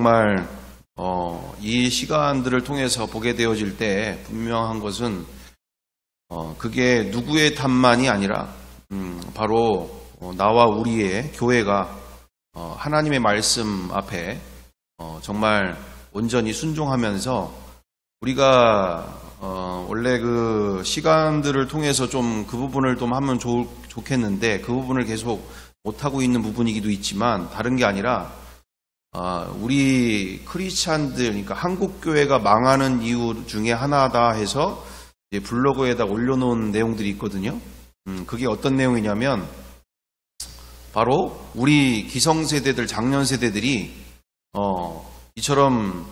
정말 이 시간들을 통해서 보게 되어질 때 분명한 것은 그게 누구의 탓만이 아니라 바로 나와 우리의 교회가 하나님의 말씀 앞에 정말 온전히 순종하면서 우리가 원래 그 시간들을 통해서 좀 그 부분을 좀 하면 좋겠는데 그 부분을 계속 못하고 있는 부분이기도 있지만 다른 게 아니라 우리 크리스찬들, 그러니까 한국교회가 망하는 이유 중에 하나다 해서 이제 블로그에다 올려놓은 내용들이 있거든요. 그게 어떤 내용이냐면 바로 우리 기성세대들, 작년세대들이 이처럼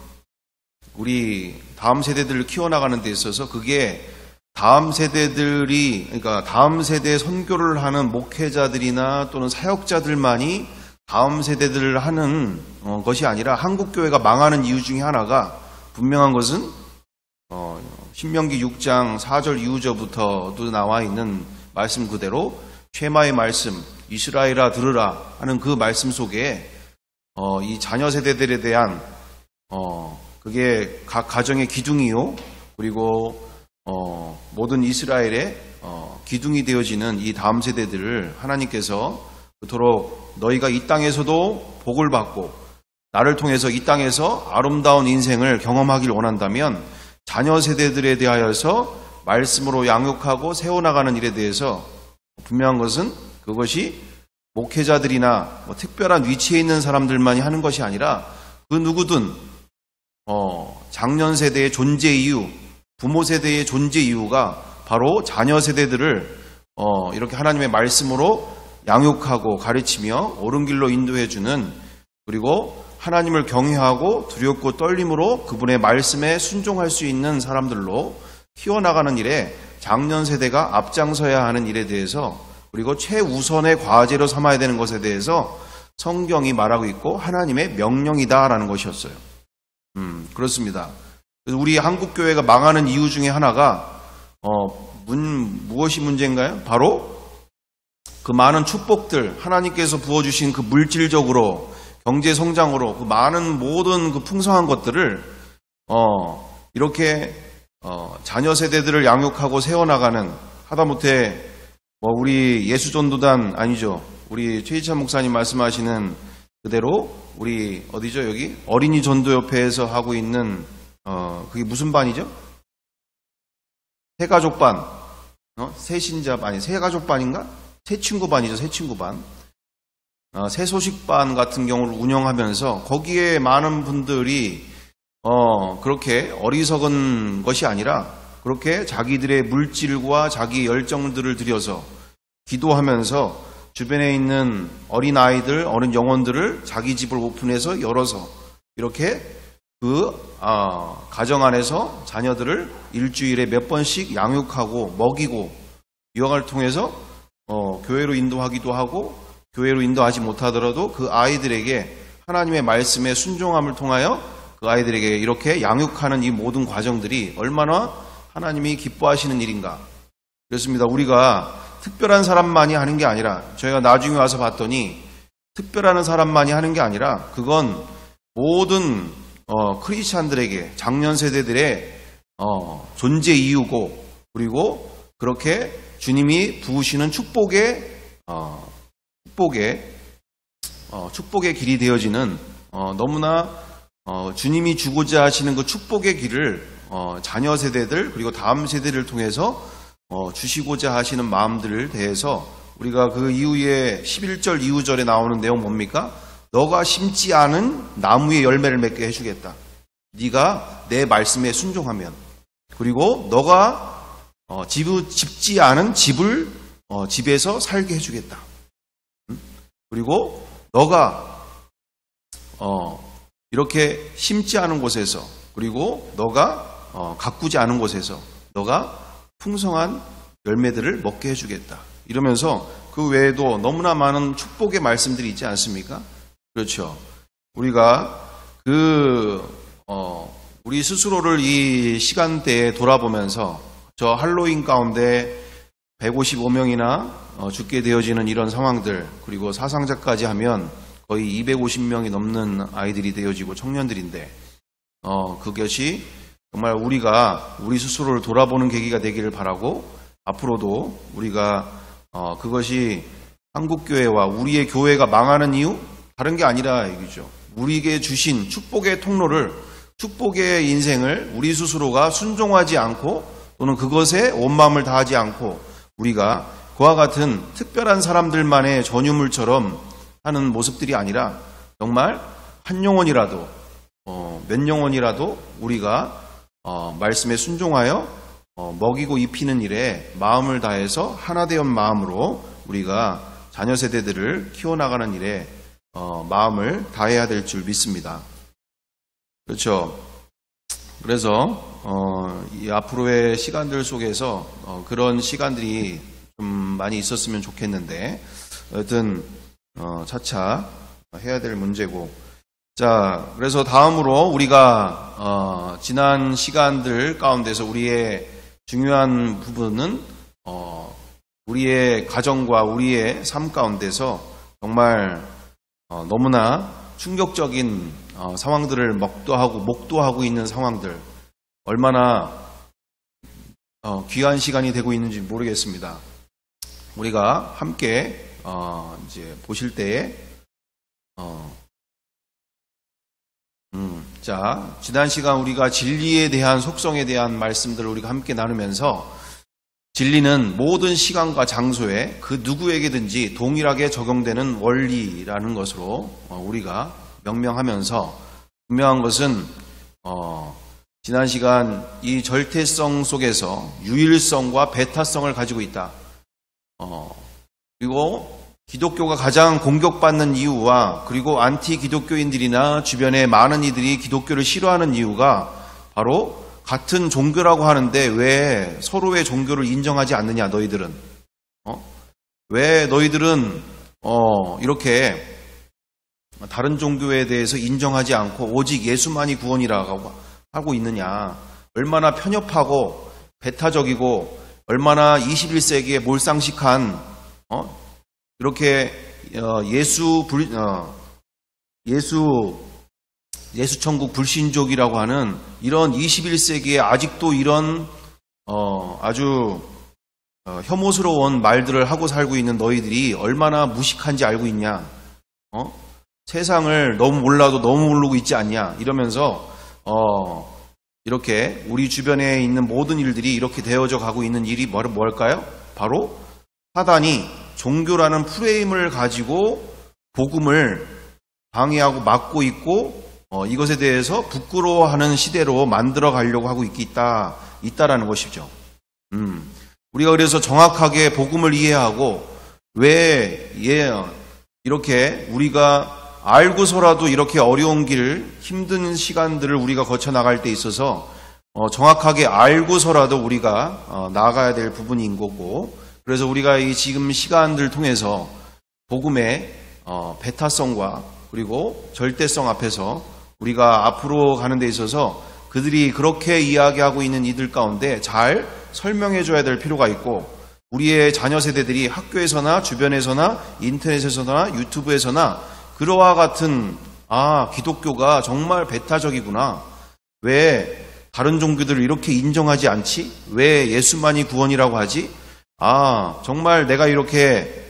우리 다음 세대들을 키워나가는 데 있어서 그게 다음 세대들이, 그러니까 다음 세대에 선교를 하는 목회자들이나 또는 사역자들만이 다음 세대들을 하는 것이 아니라 한국교회가 망하는 이유 중에 하나가 분명한 것은 신명기 6장 4절 이후절부터도 나와 있는 말씀 그대로 쉐마의 말씀, 이스라엘아 들으라 하는 그 말씀 속에 이 자녀 세대들에 대한 그게 각 가정의 기둥이요, 그리고 모든 이스라엘의 기둥이 되어지는 이 다음 세대들을 하나님께서 그토록 너희가 이 땅에서도 복을 받고 나를 통해서 이 땅에서 아름다운 인생을 경험하길 원한다면 자녀 세대들에 대하여서 말씀으로 양육하고 세워나가는 일에 대해서 분명한 것은 그것이 목회자들이나 특별한 위치에 있는 사람들만이 하는 것이 아니라 그 누구든 작년 세대의 존재 이유, 부모 세대의 존재 이유가 바로 자녀 세대들을 이렇게 하나님의 말씀으로 양육하고 가르치며 옳은 길로 인도해주는, 그리고 하나님을 경외하고 두렵고 떨림으로 그분의 말씀에 순종할 수 있는 사람들로 키워나가는 일에 작년 세대가 앞장서야 하는 일에 대해서, 그리고 최우선의 과제로 삼아야 되는 것에 대해서 성경이 말하고 있고 하나님의 명령이다라는 것이었어요. 그렇습니다. 우리 한국교회가 망하는 이유 중에 하나가 무엇이 문제인가요? 바로 그 많은 축복들, 하나님께서 부어주신 그 물질적으로, 경제 성장으로 그 많은 모든 그 풍성한 것들을 이렇게 자녀 세대들을 양육하고 세워나가는, 하다못해 우리 예수전도단 아니죠, 우리 최희찬 목사님 말씀하시는 그대로 우리 어디죠, 여기 어린이 전도협회에서 하고 있는 그게 무슨 반이죠? 새가족반, 새신자반이 새가족반인가? 새친구반이죠, 새친구반. 새소식반 같은 경우를 운영하면서 거기에 많은 분들이 그렇게 어리석은 것이 아니라 그렇게 자기들의 물질과 자기 열정들을 들여서 기도하면서 주변에 있는 어린아이들, 어린 영혼들을 자기 집을 오픈해서 열어서 이렇게 그 가정 안에서 자녀들을 일주일에 몇 번씩 양육하고 먹이고 유학을 통해서 교회로 인도하기도 하고, 교회로 인도하지 못하더라도 그 아이들에게 하나님의 말씀에 순종함을 통하여 그 아이들에게 이렇게 양육하는 이 모든 과정들이 얼마나 하나님이 기뻐하시는 일인가. 그렇습니다. 우리가 특별한 사람만이 하는 게 아니라, 저희가 나중에 와서 봤더니 특별한 사람만이 하는 게 아니라 그건 모든 크리스찬들에게, 작년 세대들의 존재 이유고, 그리고 그렇게 주님이 부으시는 축복의 길이 되어지는, 너무나 주님이 주고자 하시는 그 축복의 길을 자녀 세대들 그리고 다음 세대를 통해서 주시고자 하시는 마음들을 대해서 우리가 그 이후에 11절 이후절에 나오는 내용 뭡니까? 너가 심지 않은 나무의 열매를 맺게 해주겠다. 네가 내 말씀에 순종하면. 그리고 너가 집지 않은 집을 집에서 살게 해주겠다. 그리고 너가 이렇게 심지 않은 곳에서, 그리고 너가 가꾸지 않은 곳에서 너가 풍성한 열매들을 먹게 해주겠다. 이러면서 그 외에도 너무나 많은 축복의 말씀들이 있지 않습니까? 그렇죠. 우리가 우리 스스로를 이 시간대에 돌아보면서 저 할로윈 가운데 155명이나 죽게 되어지는 이런 상황들, 그리고 사상자까지 하면 거의 250명이 넘는 아이들이 되어지고 청년들인데 그것이 정말 우리가 우리 스스로를 돌아보는 계기가 되기를 바라고 앞으로도 우리가 그것이 한국교회와 우리의 교회가 망하는 이유 다른 게 아니라 얘기죠. 우리에게 주신 축복의 통로를 축복의 인생을 우리 스스로가 순종하지 않고 또는 그것에 온 마음을 다하지 않고 우리가 그와 같은 특별한 사람들만의 전유물처럼 하는 모습들이 아니라 정말 한 영혼이라도 몇 영혼이라도 우리가 말씀에 순종하여 먹이고 입히는 일에 마음을 다해서 하나 된 마음으로 우리가 자녀 세대들을 키워나가는 일에 마음을 다해야 될 줄 믿습니다. 그렇죠. 그래서 이 앞으로의 시간들 속에서 그런 시간들이 좀 많이 있었으면 좋겠는데 여튼 차차 해야 될 문제고. 자, 그래서 다음으로 우리가 지난 시간들 가운데서 우리의 중요한 부분은 우리의 가정과 우리의 삶 가운데서 정말 너무나 충격적인 상황들을 목도하고 있는 상황들, 얼마나 귀한 시간이 되고 있는지 모르겠습니다. 우리가 함께 이제 보실 때에 자, 지난 시간 우리가 진리에 대한 속성에 대한 말씀들을 우리가 함께 나누면서 진리는 모든 시간과 장소에 그 누구에게든지 동일하게 적용되는 원리라는 것으로 우리가 명명하면서 분명한 것은 지난 시간 이 절대성 속에서 유일성과 배타성을 가지고 있다. 그리고 기독교가 가장 공격받는 이유와 그리고 안티 기독교인들이나 주변에 많은 이들이 기독교를 싫어하는 이유가 바로 같은 종교라고 하는데 왜 서로의 종교를 인정하지 않느냐 너희들은 왜 너희들은 이렇게 다른 종교에 대해서 인정하지 않고 오직 예수만이 구원이라고 하고 있느냐. 얼마나 편협하고 배타적이고 얼마나 21세기에 몰상식한 이렇게 예수 천국 불신족이라고 하는 이런 21세기에 아직도 이런 아주 혐오스러운 말들을 하고 살고 있는 너희들이 얼마나 무식한지 알고 있냐. 세상을 너무 몰라도 너무 모르고 있지 않냐. 이러면서 이렇게 우리 주변에 있는 모든 일들이 이렇게 되어져 가고 있는 일이 뭘까요? 바로 사단이 종교라는 프레임을 가지고 복음을 방해하고 막고 있고 이것에 대해서 부끄러워하는 시대로 만들어 가려고 하고 있다라는 것이죠. 우리가 그래서 정확하게 복음을 이해하고 왜 이렇게 우리가 알고서라도 이렇게 어려운 길, 힘든 시간들을 우리가 거쳐 나갈 때 있어서 정확하게 알고서라도 우리가 나아가야 될 부분인 거고, 그래서 우리가 이 지금 시간들 통해서 복음의 배타성과 그리고 절대성 앞에서 우리가 앞으로 가는 데 있어서 그들이 그렇게 이야기하고 있는 이들 가운데 잘 설명해 줘야 될 필요가 있고, 우리의 자녀 세대들이 학교에서나 주변에서나 인터넷에서나 유튜브에서나 그러와 같은 기독교가 정말 배타적이구나. 왜 다른 종교들을 이렇게 인정하지 않지? 왜 예수만이 구원이라고 하지? 정말 내가 이렇게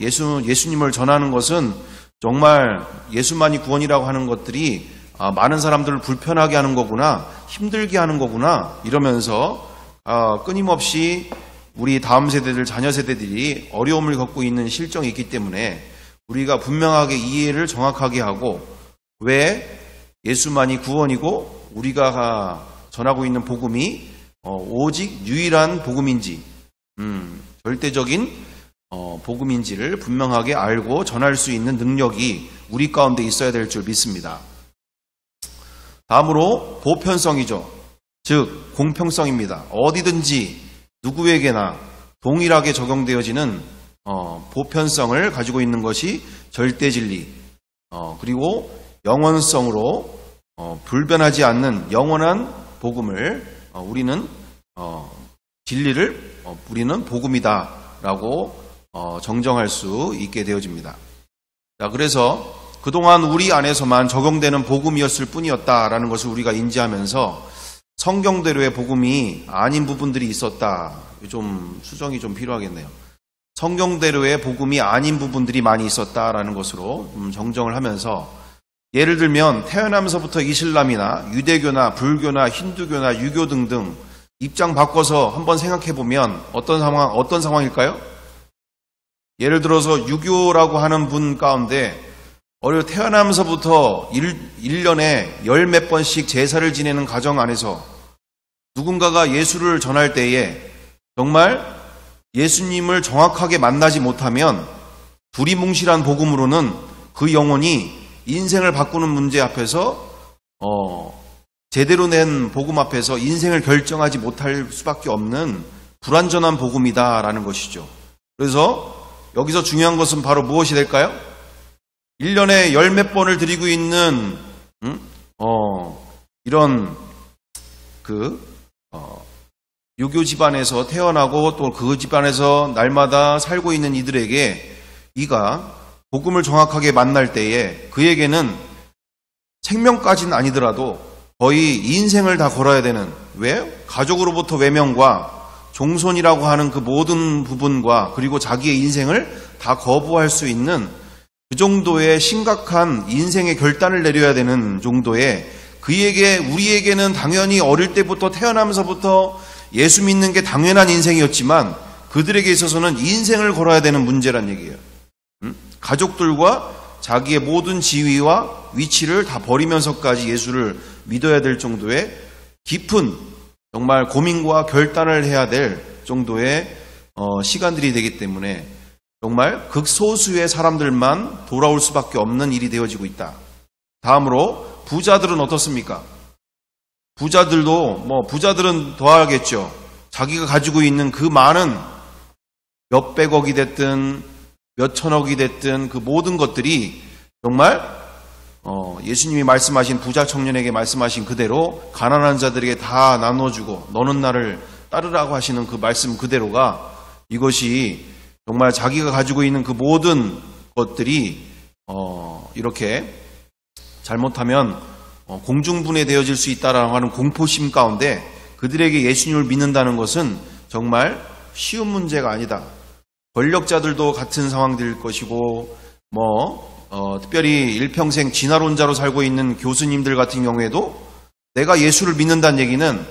예수님을 전하는 것은 정말 예수만이 구원이라고 하는 것들이 많은 사람들을 불편하게 하는 거구나, 힘들게 하는 거구나, 이러면서 끊임없이 우리 다음 세대들, 자녀 세대들이 어려움을 겪고 있는 실정이 있기 때문에 우리가 분명하게 이해를 정확하게 하고 왜 예수만이 구원이고 우리가 전하고 있는 복음이 오직 유일한 복음인지, 절대적인 복음인지를 분명하게 알고 전할 수 있는 능력이 우리 가운데 있어야 될 줄 믿습니다. 다음으로 보편성이죠. 즉 공평성입니다. 어디든지 누구에게나 동일하게 적용되어지는 보편성을 가지고 있는 것이 절대 진리, 그리고 영원성으로 불변하지 않는 영원한 복음을 우리는 진리를 우리는 복음이다라고 정정할 수 있게 되어집니다. 자, 그래서 그동안 우리 안에서만 적용되는 복음이었을 뿐이었다라는 것을 우리가 인지하면서 성경대로의 복음이 아닌 부분들이 있었다. 좀 수정이 좀 필요하겠네요. 성경대로의 복음이 아닌 부분들이 많이 있었다라는 것으로 정정을 하면서, 예를 들면 태어나면서부터 이슬람이나 유대교나 불교나 힌두교나 유교 등등 입장 바꿔서 한번 생각해 보면 어떤 상황일까요? 예를 들어서 유교라고 하는 분 가운데 태어나면서부터 1년에 열 몇 번씩 제사를 지내는 가정 안에서 누군가가 예수를 전할 때에 정말 예수님을 정확하게 만나지 못하면 두리뭉실한 복음으로는 그 영혼이 인생을 바꾸는 문제 앞에서 제대로 낸 복음 앞에서 인생을 결정하지 못할 수밖에 없는 불완전한 복음이다라는 것이죠. 그래서 여기서 중요한 것은 바로 무엇이 될까요? 1년에 열 몇 번을 드리고 있는 이런 유교 집안에서 태어나고 또 그 집안에서 날마다 살고 있는 이들에게 이가 복음을 정확하게 만날 때에 그에게는 생명까지는 아니더라도 거의 인생을 다 걸어야 되는, 왜? 가족으로부터 외면과 종손이라고 하는 그 모든 부분과 그리고 자기의 인생을 다 거부할 수 있는 그 정도의 심각한 인생의 결단을 내려야 되는 정도의, 우리에게는 당연히 어릴 때부터 태어나면서부터 예수 믿는 게 당연한 인생이었지만 그들에게 있어서는 인생을 걸어야 되는 문제란 얘기예요. 가족들과 자기의 모든 지위와 위치를 다 버리면서까지 예수를 믿어야 될 정도의 깊은 정말 고민과 결단을 해야 될 정도의 시간들이 되기 때문에 정말 극소수의 사람들만 돌아올 수밖에 없는 일이 되어지고 있다. 다음으로 부자들은 어떻습니까? 부자들은 더 하겠죠. 자기가 가지고 있는 그 많은 몇백억이 됐든 몇천억이 됐든 그 모든 것들이 정말 예수님이 말씀하신 부자 청년에게 말씀하신 그대로 가난한 자들에게 다 나눠주고 너는 나를 따르라고 하시는 그 말씀 그대로가, 이것이 정말 자기가 가지고 있는 그 모든 것들이 이렇게 잘못하면 공중분해되어질 수 있다라고 하는 공포심 가운데 그들에게 예수님을 믿는다는 것은 정말 쉬운 문제가 아니다. 권력자들도 같은 상황일 것이고, 특별히 일평생 진화론자로 살고 있는 교수님들 같은 경우에도 내가 예수를 믿는다는 얘기는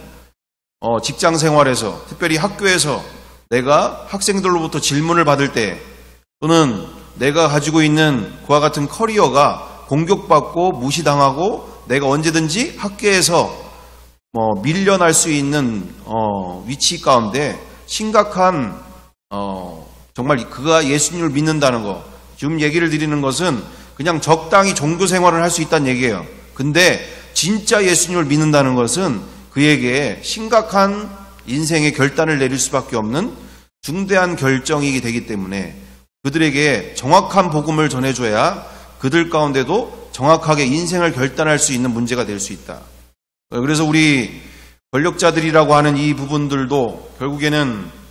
직장 생활에서, 특별히 학교에서 내가 학생들로부터 질문을 받을 때, 또는 내가 가지고 있는 그와 같은 커리어가 공격받고 무시당하고 내가 언제든지 학계에서 밀려날 수 있는 위치 가운데 심각한 정말 그가 예수님을 믿는다는 거, 지금 얘기를 드리는 것은 그냥 적당히 종교 생활을 할 수 있다는 얘기예요. 근데 진짜 예수님을 믿는다는 것은 그에게 심각한 인생의 결단을 내릴 수밖에 없는 중대한 결정이 되기 때문에 그들에게 정확한 복음을 전해줘야 그들 가운데도 정확하게 인생을 결단할 수 있는 문제가 될 수 있다. 그래서 우리 권력자들이라고 하는 이 부분들도 결국에는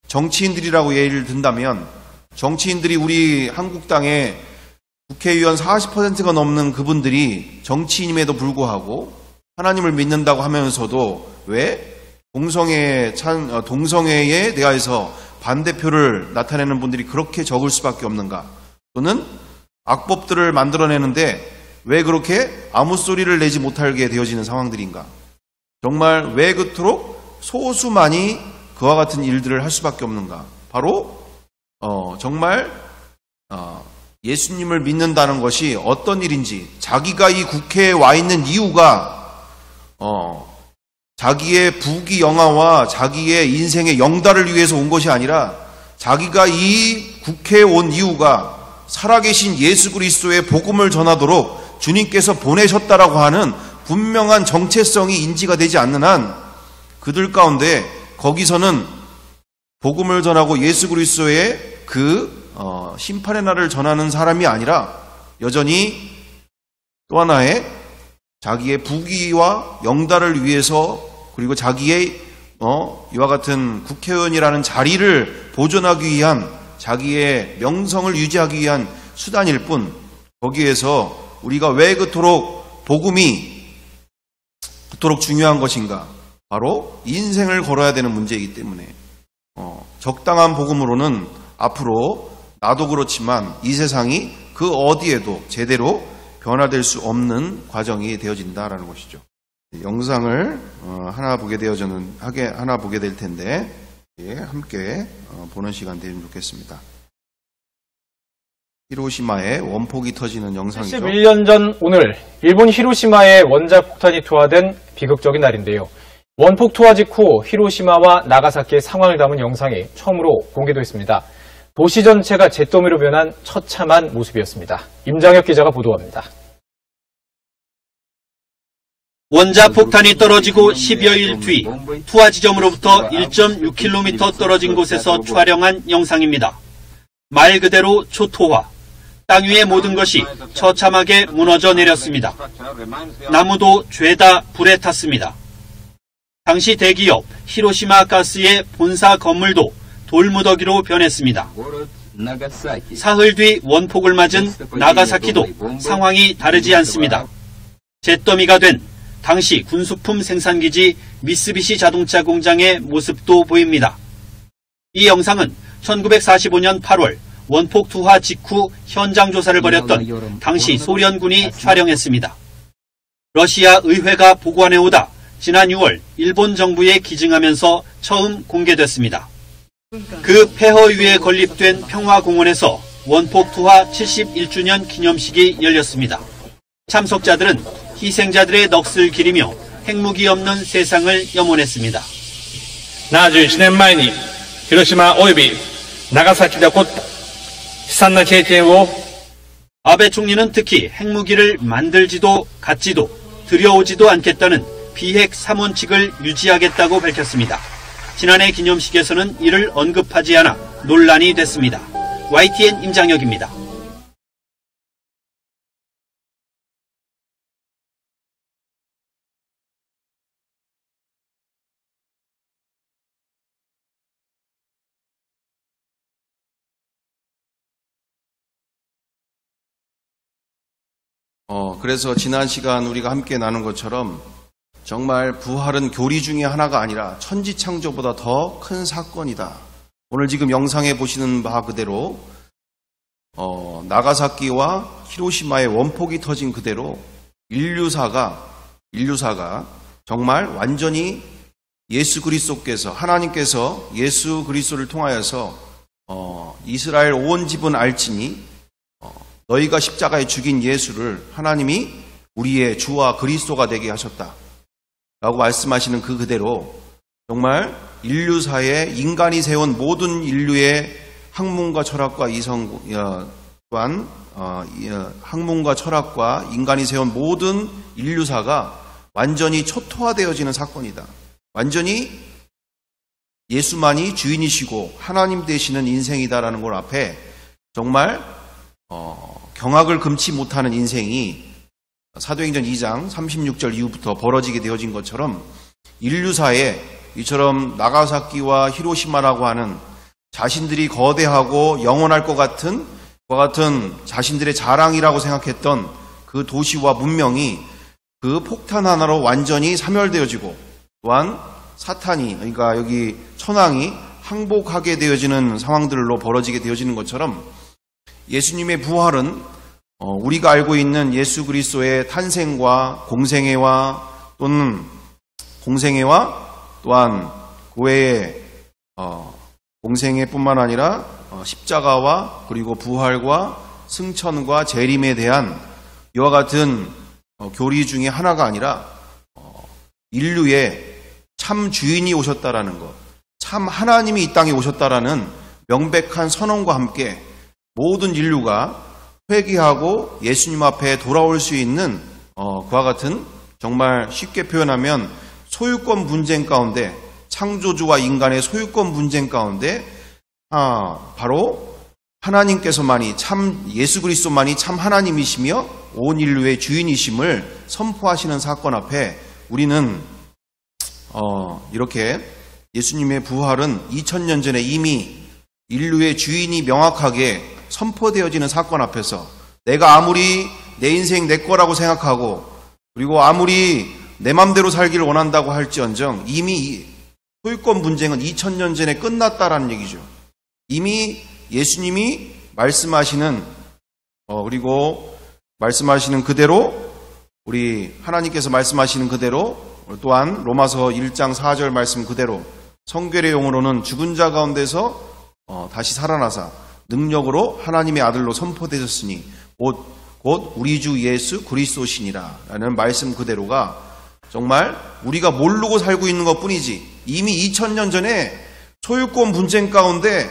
정치인들이라고 예를 든다면, 정치인들이 우리 한국 땅에 국회의원 40%가 넘는 그분들이 정치인임에도 불구하고 하나님을 믿는다고 하면서도 왜 동성애에 대해서 반대표를 나타내는 분들이 그렇게 적을 수밖에 없는가? 또는 악법들을 만들어내는데 왜 그렇게 아무 소리를 내지 못하게 되어지는 상황들인가? 정말 왜 그토록 소수만이 그와 같은 일들을 할 수밖에 없는가? 바로 정말 예수님을 믿는다는 것이 어떤 일인지, 자기가 이 국회에 와 있는 이유가 자기의 부귀영화와 자기의 인생의 영달을 위해서 온 것이 아니라 자기가 이 국회에 온 이유가 살아계신 예수 그리스도의 복음을 전하도록 주님께서 보내셨다라고 하는 분명한 정체성이 인지가 되지 않는 한 그들 가운데 거기서는 복음을 전하고 예수 그리스도의 심판의 날을 전하는 사람이 아니라 여전히 또 하나의 자기의 부귀와 영달을 위해서, 그리고 자기의 이와 같은 국회의원이라는 자리를 보존하기 위한, 자기의 명성을 유지하기 위한 수단일 뿐, 거기에서 우리가 왜 그토록 복음이 그토록 중요한 것인가? 바로 인생을 걸어야 되는 문제이기 때문에 적당한 복음으로는 앞으로 나도 그렇지만 이 세상이 그 어디에도 제대로 변화될 수 없는 과정이 되어진다라는 것이죠. 영상을 하나 보게 될 텐데 함께 보는 시간 되면 좋겠습니다. 히로시마의 원폭이 터지는 영상이죠. 71년 전 오늘 일본 히로시마에 원자 폭탄이 투하된 비극적인 날인데요. 원폭 투하 직후 히로시마와 나가사키의 상황을 담은 영상이 처음으로 공개됐습니다. 도시 전체가 잿더미로 변한 처참한 모습이었습니다. 임장혁 기자가 보도합니다. 원자 폭탄이 떨어지고 10여일 뒤 투하 지점으로부터 1.6km 떨어진 곳에서 촬영한 영상입니다. 말 그대로 초토화. 땅 위의 모든 것이 처참하게 무너져 내렸습니다. 나무도 죄다 불에 탔습니다. 당시 대기업 히로시마 가스의 본사 건물도 돌무더기로 변했습니다. 사흘 뒤 원폭을 맞은 나가사키도 상황이 다르지 않습니다. 잿더미가 된 당시 군수품 생산기지 미쓰비시 자동차 공장의 모습도 보입니다. 이 영상은 1945년 8월 원폭 투하 직후 현장 조사를 벌였던 당시 소련군이 촬영했습니다. 러시아 의회가 보관해오다 지난 6월 일본 정부에 기증하면서 처음 공개됐습니다. 그 폐허 위에 건립된 평화공원에서 원폭 투하 71주년 기념식이 열렸습니다. 참석자들은 희생자들의 넋을 기리며 핵무기 없는 세상을 염원했습니다. 71年前に広島及び長崎で起こった悲惨な経験を 아베 총리는 특히 핵무기를 만들지도 갖지도 들여오지도 않겠다는 비핵 3원칙을 유지하겠다고 밝혔습니다. 지난해 기념식에서는 이를 언급하지 않아 논란이 됐습니다. YTN 임장혁입니다. 그래서 지난 시간 우리가 함께 나눈 것처럼 정말 부활은 교리 중에 하나가 아니라 천지창조보다 더 큰 사건이다. 오늘 지금 영상에 보시는 바 그대로 나가사키와 히로시마의 원폭이 터진 그대로 인류사가 정말 완전히 예수 그리스도께서 하나님께서 예수 그리스도를 통하여서 이스라엘 온 집은 알지니 너희가 십자가에 죽인 예수를 하나님이 우리의 주와 그리스도가 되게 하셨다 라고 말씀하시는 그 그대로 정말 인류사에 인간이 세운 모든 인류의 학문과 철학과 또한 학문과 철학과 인간이 세운 모든 인류사가 완전히 초토화되어지는 사건이다. 완전히 예수만이 주인이시고 하나님 되시는 인생이다라는 걸 앞에 정말 경악을 금치 못하는 인생이 사도행전 2장 36절 이후부터 벌어지게 되어진 것처럼 인류사에 이처럼 나가사키와 히로시마라고 하는 자신들이 거대하고 영원할 것 같은 자신들의 자랑이라고 생각했던 그 도시와 문명이 그 폭탄 하나로 완전히 사멸되어지고 또한 사탄이 그러니까 여기 천황이 항복하게 되어지는 상황들로 벌어지게 되어지는 것처럼 예수님의 부활은 우리가 알고 있는 예수 그리스도의 탄생과 공생애와 또한 그 외에 공생애뿐만 아니라 십자가와 그리고 부활과 승천과 재림에 대한 이와 같은 교리 중에 하나가 아니라 인류의 참 주인이 오셨다라는 것, 참 하나님이 이 땅에 오셨다라는 명백한 선언과 함께 모든 인류가 회개하고 예수님 앞에 돌아올 수 있는 그와 같은 정말 쉽게 표현하면 소유권 분쟁 가운데 창조주와 인간의 소유권 분쟁 가운데 바로 하나님께서만이 참 예수 그리스도만이 참 하나님이시며 온 인류의 주인이심을 선포하시는 사건 앞에 우리는 이렇게 예수님의 부활은 2000년 전에 이미 인류의 주인이 명확하게 선포되어지는 사건 앞에서 내가 아무리 내 인생 내 거라고 생각하고 그리고 아무리 내 맘대로 살기를 원한다고 할지언정 이미 소유권 분쟁은 2000년 전에 끝났다라는 얘기죠. 이미 예수님이 말씀하시는 그리고 말씀하시는 그대로 우리 하나님께서 말씀하시는 그대로 또한 로마서 1장 4절 말씀 그대로 성결의 용어로는 죽은 자 가운데서 다시 살아나사 능력으로 하나님의 아들로 선포되셨으니 곧 우리 주 예수 그리스도시니라 라는 말씀 그대로가 정말 우리가 모르고 살고 있는 것뿐이지 이미 2000년 전에 소유권 분쟁 가운데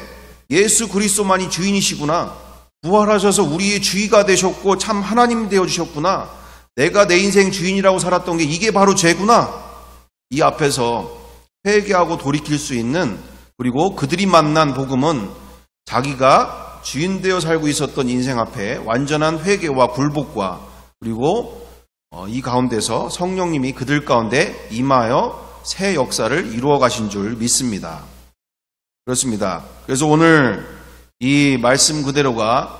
예수 그리스도만이 주인이시구나, 부활하셔서 우리의 주의가 되셨고 참 하나님 되어주셨구나, 내가 내 인생 주인이라고 살았던 게 이게 바로 죄구나, 이 앞에서 회개하고 돌이킬 수 있는, 그리고 그들이 만난 복음은 자기가 주인 되어 살고 있었던 인생 앞에 완전한 회개와 굴복과 그리고 이 가운데서 성령님이 그들 가운데 임하여 새 역사를 이루어 가신 줄 믿습니다. 그렇습니다. 그래서 오늘 이 말씀 그대로가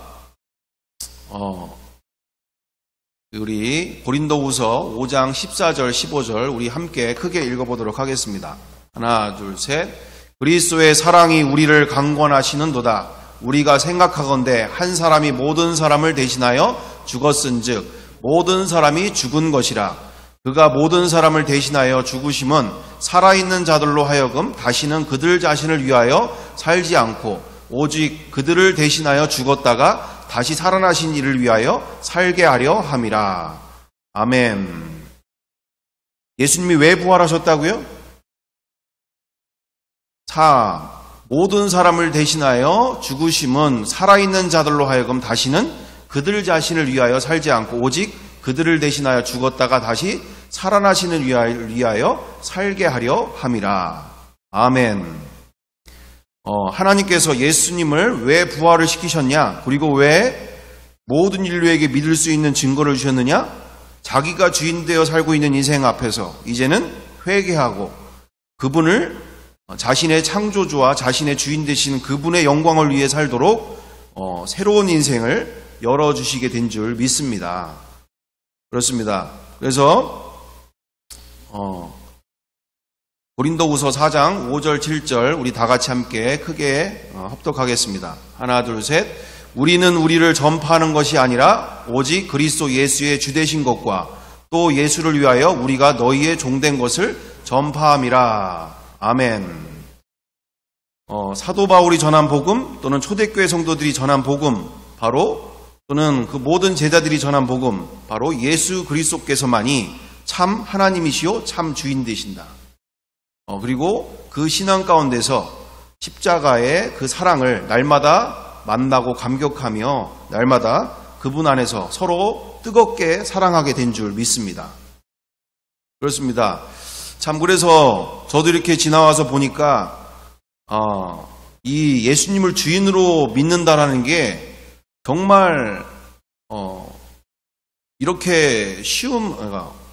우리 고린도후서 5장 14절 15절 우리 함께 크게 읽어보도록 하겠습니다. 하나 둘 셋. 그리스도의 사랑이 우리를 강권하시는도다. 우리가 생각하건대 한 사람이 모든 사람을 대신하여 죽었은즉 모든 사람이 죽은 것이라. 그가 모든 사람을 대신하여 죽으심은 살아있는 자들로 하여금 다시는 그들 자신을 위하여 살지 않고 오직 그들을 대신하여 죽었다가 다시 살아나신 이를 위하여 살게 하려 함이라. 아멘. 예수님이 왜 부활하셨다고요? 모든 사람을 대신하여 죽으심은 살아있는 자들로 하여금 다시는 그들 자신을 위하여 살지 않고 오직 그들을 대신하여 죽었다가 다시 살아나시는 위하여 살게 하려 함이라. 아멘. 하나님께서 예수님을 왜 부활을 시키셨냐? 그리고 왜 모든 인류에게 믿을 수 있는 증거를 주셨느냐? 자기가 주인 되어 살고 있는 인생 앞에서 이제는 회개하고 그분을 자신의 창조주와 자신의 주인 되신 그분의 영광을 위해 살도록 새로운 인생을 열어주시게 된 줄 믿습니다. 그렇습니다. 그래서 고린도후서 4장 5절 7절 우리 다 같이 함께 크게 합독하겠습니다. 하나 둘 셋. 우리는 우리를 전파하는 것이 아니라 오직 그리스도 예수의 주되신 것과 또 예수를 위하여 우리가 너희의 종된 것을 전파함이라. 아멘. 사도 바울이 전한 복음 또는 초대교회 성도들이 전한 복음 바로 또는 그 모든 제자들이 전한 복음 바로 예수 그리스도께서만이 참 하나님이시요 참 주인 되신다. 그리고 그 신앙 가운데서 십자가의 그 사랑을 날마다 만나고 감격하며 날마다 그분 안에서 서로 뜨겁게 사랑하게 된 줄 믿습니다. 그렇습니다. 참 그래서 저도 이렇게 지나와서 보니까 이 예수님을 주인으로 믿는다라는 게 정말 이렇게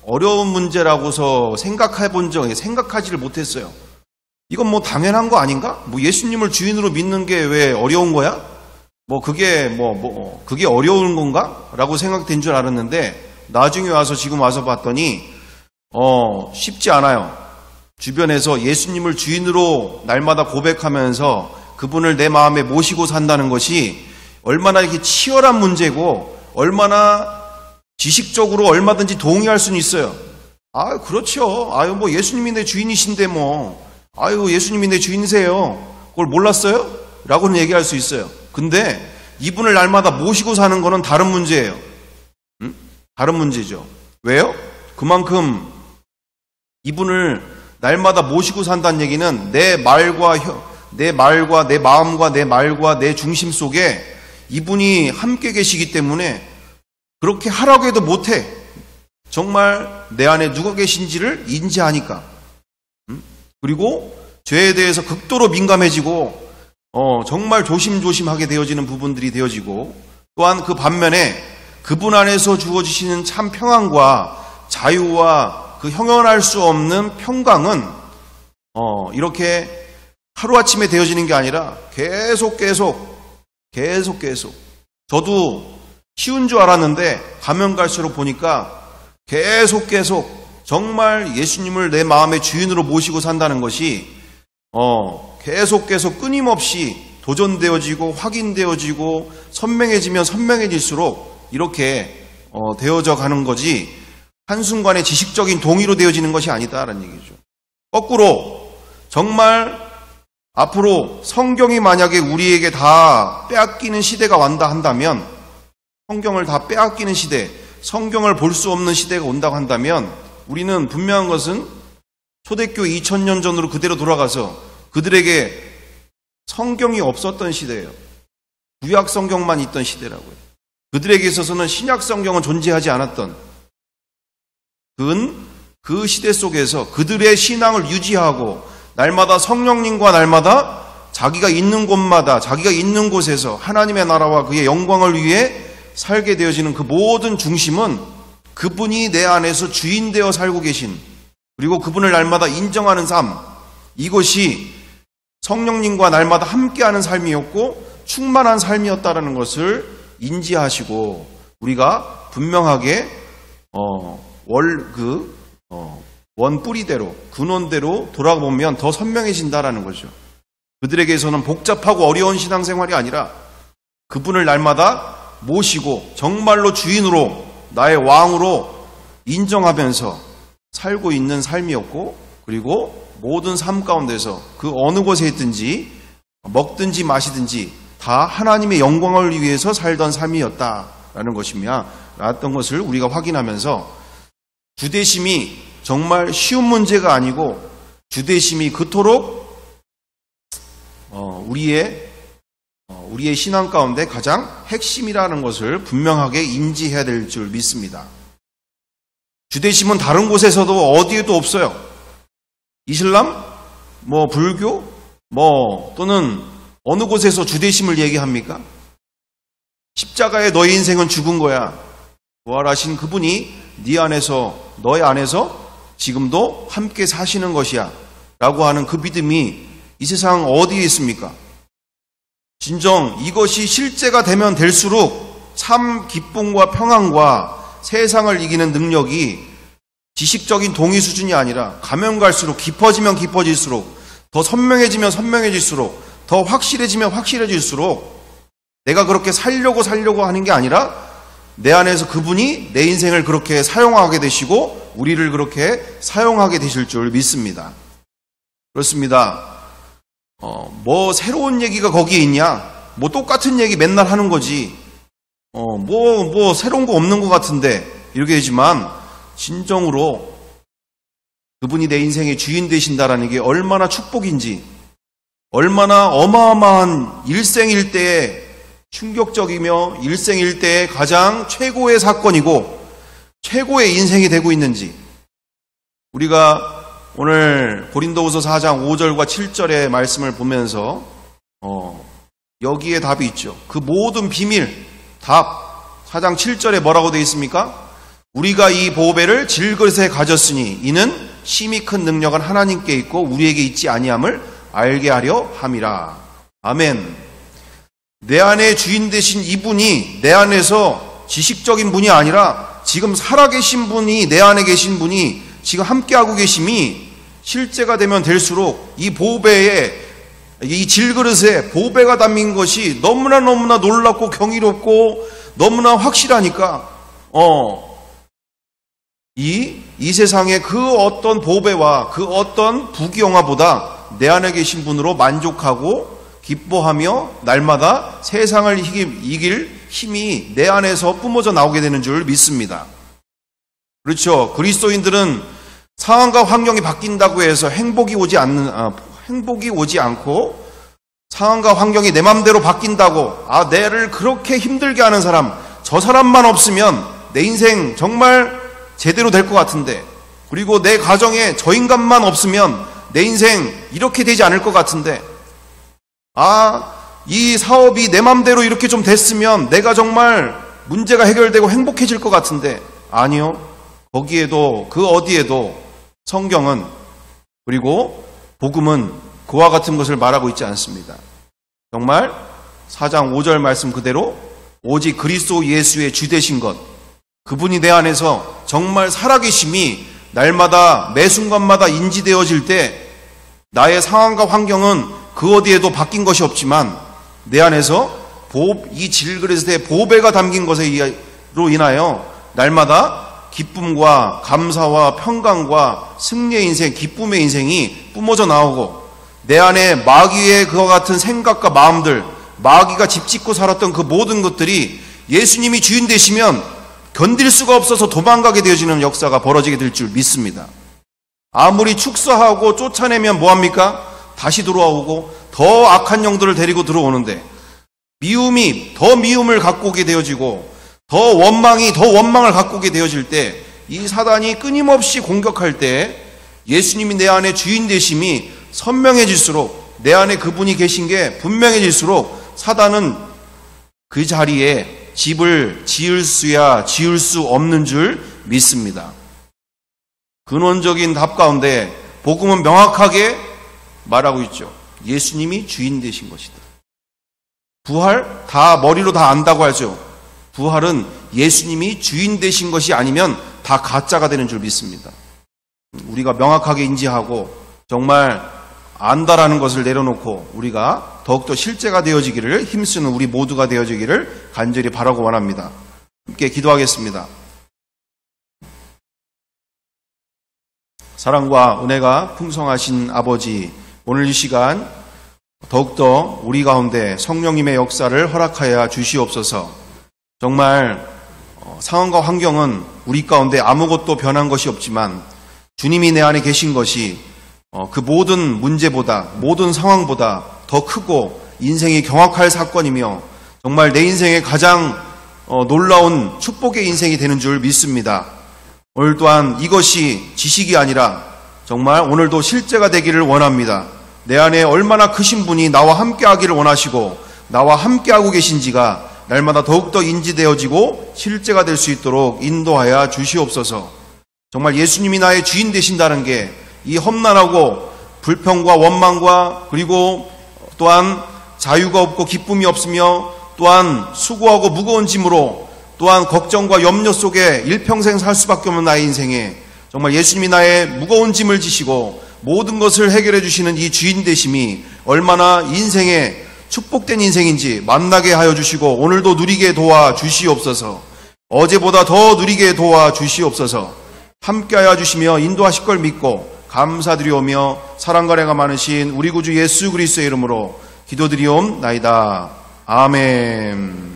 어려운 문제라고서 생각하지를 못했어요. 이건 뭐 당연한 거 아닌가? 뭐 예수님을 주인으로 믿는 게 왜 어려운 거야? 그게 어려운 건가? 라고 생각된 줄 알았는데 나중에 지금 와서 봤더니 쉽지 않아요. 주변에서 예수님을 주인으로 날마다 고백하면서 그분을 내 마음에 모시고 산다는 것이 얼마나 이렇게 치열한 문제고 얼마나 지식적으로 얼마든지 동의할 수는 있어요. 그렇죠. 뭐 예수님이 내 주인이신데 예수님이 내 주인이세요. 그걸 몰랐어요? 라고는 얘기할 수 있어요. 근데 이분을 날마다 모시고 사는 거는 다른 문제예요. 다른 문제죠. 왜요? 그만큼 이분을 날마다 모시고 산다는 얘기는 내 말과 내 마음과 내 말과 내 중심 속에 이분이 함께 계시기 때문에 그렇게 하라고 해도 못해. 정말 내 안에 누가 계신지를 인지하니까. 그리고 죄에 대해서 극도로 민감해지고 정말 조심조심하게 되어지는 부분들이 되어지고 또한 그 반면에 그분 안에서 주어지시는 참 평안과 자유와 그 형언할 수 없는 평강은 이렇게 하루아침에 되어지는 게 아니라 계속 저도 쉬운 줄 알았는데 가면 갈수록 보니까 계속 정말 예수님을 내 마음의 주인으로 모시고 산다는 것이 계속 끊임없이 도전되어지고 확인되어지고 선명해지면 선명해질수록 이렇게 되어져 가는 거지 한순간에 지식적인 동의로 되어지는 것이 아니다라는 얘기죠. 거꾸로 정말 앞으로 성경이 만약에 우리에게 다 빼앗기는 시대가 왔다 한다면, 성경을 다 빼앗기는 시대, 성경을 볼 수 없는 시대가 온다고 한다면 우리는 분명한 것은 초대교 2000년 전으로 그대로 돌아가서 그들에게 성경이 없었던 시대예요. 구약 성경만 있던 시대라고요. 그들에게 있어서는 신약 성경은 존재하지 않았던 그 시대 속에서 그들의 신앙을 유지하고 날마다 성령님과 날마다 자기가 있는 곳마다 자기가 있는 곳에서 하나님의 나라와 그의 영광을 위해 살게 되어지는 그 모든 중심은 그분이 내 안에서 주인 되어 살고 계신, 그리고 그분을 날마다 인정하는 삶, 이것이 성령님과 날마다 함께하는 삶이었고 충만한 삶이었다라는 것을 인지하시고 우리가 분명하게 원 뿌리대로 근원대로 돌아보면 더 선명해진다라는 거죠. 그들에게서는 복잡하고 어려운 신앙생활이 아니라 그분을 날마다 모시고 정말로 주인으로 나의 왕으로 인정하면서 살고 있는 삶이었고, 그리고 모든 삶 가운데서 그 어느 곳에 있든지 먹든지 마시든지 다 하나님의 영광을 위해서 살던 삶이었다라는 것이며 라던 것을 우리가 확인하면서 주대심이 정말 쉬운 문제가 아니고 주대심이 그토록 우리의 신앙 가운데 가장 핵심이라는 것을 분명하게 인지해야 될 줄 믿습니다. 주대심은 다른 곳에서도 어디에도 없어요. 이슬람, 불교, 또는 어느 곳에서 주대심을 얘기합니까? 십자가에 너의 인생은 죽은 거야. 부활하신 그분이 네 안에서, 너의 안에서 지금도 함께 사시는 것이야 라고 하는 그 믿음이 이 세상 어디에 있습니까? 진정 이것이 실제가 되면 될수록 참 기쁨과 평안과 세상을 이기는 능력이 지식적인 동의 수준이 아니라 가면 갈수록 깊어지면 깊어질수록 더 선명해지면 선명해질수록 더 확실해지면 확실해질수록 내가 그렇게 살려고 하는 게 아니라 내 안에서 그분이 내 인생을 그렇게 사용하게 되시고 우리를 그렇게 사용하게 되실 줄 믿습니다. 그렇습니다. 새로운 얘기가 거기에 있냐? 똑같은 얘기 맨날 하는 거지. 새로운 거 없는 것 같은데. 이렇게 되지만, 진정으로 그분이 내 인생의 주인 되신다라는 게 얼마나 축복인지, 얼마나 어마어마한 일생일대의 충격적이며 일생일대의 가장 최고의 사건이고, 최고의 인생이 되고 있는지, 우리가 오늘 고린도후서 4장 5절과 7절의 말씀을 보면서 여기에 답이 있죠. 그 모든 비밀, 답 4장 7절에 뭐라고 되어 있습니까? 우리가 이 보배를 질그릇에 가졌으니 이는 심히 큰 능력은 하나님께 있고 우리에게 있지 아니함을 알게 하려 함이라. 아멘. 내 안에 주인 되신 이분이 내 안에서 지식적인 분이 아니라 지금 살아계신 분이, 내 안에 계신 분이 지금 함께하고 계심이 실제가 되면 될수록 이 보배에, 이 질그릇에 보배가 담긴 것이 너무나 놀랍고 경이롭고 너무나 확실하니까 이 세상의 그 어떤 보배와 그 어떤 부귀영화보다 내 안에 계신 분으로 만족하고 기뻐하며 날마다 세상을 이길 힘이 내 안에서 뿜어져 나오게 되는 줄 믿습니다. 그렇죠. 그리스도인들은 상황과 환경이 바뀐다고 해서 행복이 오지 않고 상황과 환경이 내 맘대로 바뀐다고 내를 그렇게 힘들게 하는 사람, 저 사람만 없으면 내 인생 정말 제대로 될 것 같은데, 그리고 내 가정에 저 인간만 없으면 내 인생 이렇게 되지 않을 것 같은데, 이 사업이 내 맘대로 이렇게 좀 됐으면 내가 정말 문제가 해결되고 행복해질 것 같은데, 아니요. 거기에도 그 어디에도 성경은, 그리고 복음은 그와 같은 것을 말하고 있지 않습니다. 정말 4장 5절 말씀 그대로 오직 그리스도 예수의 주 되신 것, 그분이 내 안에서 정말 살아계심이 날마다 매 순간마다 인지되어질 때 나의 상황과 환경은 그 어디에도 바뀐 것이 없지만 내 안에서 이 질그릇에 보배가 담긴 것으로 인하여 날마다 기쁨과 감사와 평강과 승리의 인생, 기쁨의 인생이 뿜어져 나오고 내 안에 마귀의 그와 같은 생각과 마음들, 마귀가 집짓고 살았던 그 모든 것들이 예수님이 주인 되시면 견딜 수가 없어서 도망가게 되어지는 역사가 벌어지게 될 줄 믿습니다. 아무리 축사하고 쫓아내면 뭐합니까? 다시 돌아오고 더 악한 영들을 데리고 들어오는데 미움이 더 미움을 갖고 오게 되어지고 더 원망이 더 원망을 갖고 오게 되어질 때 이 사단이 끊임없이 공격할 때 예수님이 내 안에 주인 되심이 선명해질수록 내 안에 그분이 계신 게 분명해질수록 사단은 그 자리에 집을 지을 수야 지을 수 없는 줄 믿습니다. 근원적인 답 가운데 복음은 명확하게 말하고 있죠. 예수님이 주인 되신 것이다. 부활 다 머리로 다 안다고 하죠. 부활은 예수님이 주인 되신 것이 아니면 다 가짜가 되는 줄 믿습니다. 우리가 명확하게 인지하고 정말 안다라는 것을 내려놓고 우리가 더욱더 실제가 되어지기를 힘쓰는 우리 모두가 되어지기를 간절히 바라고 원합니다. 함께 기도하겠습니다. 사랑과 은혜가 풍성하신 아버지, 오늘 이 시간 더욱더 우리 가운데 성령님의 역사를 허락하여 주시옵소서. 정말 상황과 환경은 우리 가운데 아무것도 변한 것이 없지만 주님이 내 안에 계신 것이 그 모든 문제보다 모든 상황보다 더 크고 인생이 경악할 사건이며 정말 내 인생의 가장 놀라운 축복의 인생이 되는 줄 믿습니다. 오늘 또한 이것이 지식이 아니라 정말 오늘도 실제가 되기를 원합니다. 내 안에 얼마나 크신 분이 나와 함께하기를 원하시고 나와 함께하고 계신지가 날마다 더욱더 인지되어지고 실제가 될 수 있도록 인도하여 주시옵소서. 정말 예수님이 나의 주인 되신다는 게 이 험난하고 불평과 원망과 그리고 또한 자유가 없고 기쁨이 없으며 또한 수고하고 무거운 짐으로 또한 걱정과 염려 속에 일평생 살 수밖에 없는 나의 인생에 정말 예수님이 나의 무거운 짐을 지시고 모든 것을 해결해 주시는 이 주인 되심이 얼마나 인생에 축복된 인생인지 만나게 하여 주시고 오늘도 누리게 도와 주시옵소서. 어제보다 더 누리게 도와 주시옵소서. 함께하여 주시며 인도하실 걸 믿고 감사드리오며 사랑과 은혜가 많으신 우리 구주 예수 그리스도의 이름으로 기도드리옵나이다. 아멘.